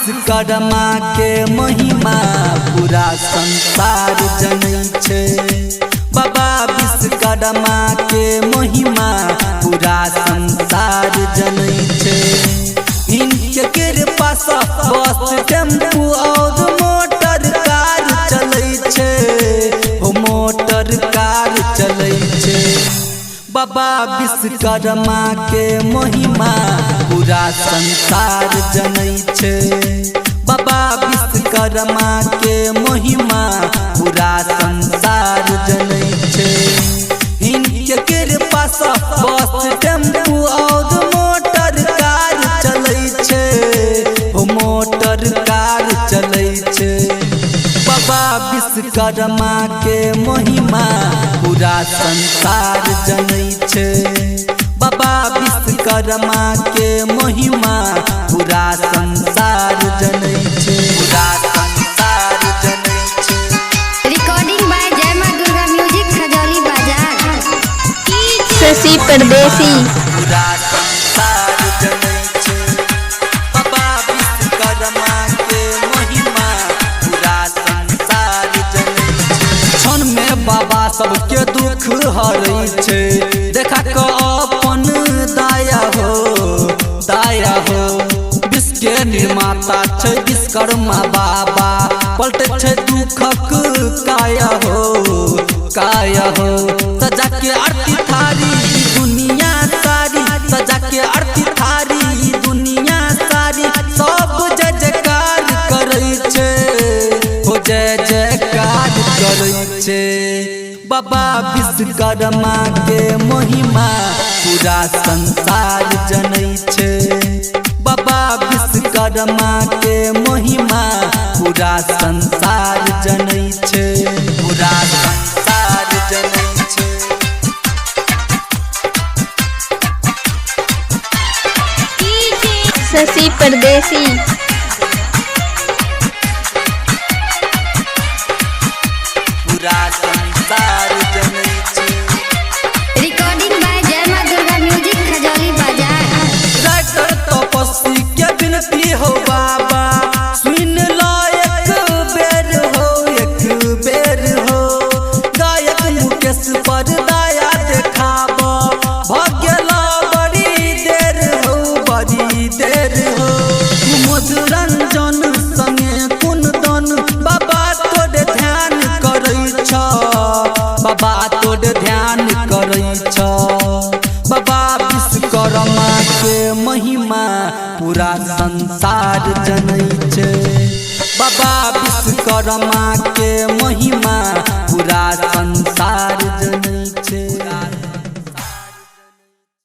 विश्वकर्मा के महिमा पूरा संसार जनै छै। बाबा विश्वकर्मा के महिमा पूरा संसार जनै छै। इनके कृपा से बस टेम्पू और मोटर कार चलै छै, हो मोटर कार चलै छै। बाबा विश्वकर्मा के महिमा पूरा संसार जनै छै। बाबा विश्वकर्मा के महिमा पूरा संसार जनै छै। इनके कृपा से बस टेम्पू और मोटर कार चलै छै, हो मोटर कार चलै छै। बाबा विश्वकर्मा के महिमा पूरा संसार जनै छै। बाबा विश्वकर्मा के महिमा पूरा संसार जनै छै, पूरा संसार जनै छै। रिकॉर्डिंग बाय जय मां दुर्गा म्यूजिक खजौली बाजार। शशि परदेसी पूरा संसार जनै छै। बाबा विश्वकर्मा के महिमा पूरा संसार जनै छै। क्षण में बाबा सबके दुख हरै छै। देखा के अपन दया हो, दया हो। विश्व के निर्माता छै विश्वकर्मा बाबा, पलटे छै दुखक काया हो, काया हो। सजा के आरती थारी दुनिया सारी, सजा के आरती थारी दुनिया सारी। सब जय जयकार करै छै, हो जय जयकार करै छै। बाबा विश्वकर्मा के महिमा पूरा संसार जनै छै। बाबा विश्वकर्मा के महिमा पूरा संसार जनै छै, पूरा संसार जनै छै। शशि परदेसी पूरा संसार जनै छै। रिकॉर्डिंग बाय जय मां दुर्गा म्यूजिक खजौली बाजार। राइटर तपस्वी के विनती हो बाबा, सुन लो एक बेर हो, एक बेर हो। गायक मुकेश पर दया देखाब, भगेला बड़ी देर हो, बड़ी देर हो। मधुरंजन संगे कुंदन बाबा तोड़ ध्यान करै छ, बाबा तोड़ ध्यान करै छ। बाबा विश्वकर्मा के महिमा पूरा संसार जनै छै। बाबा विश्वकर्मा के महिमा पूरा संसार जनै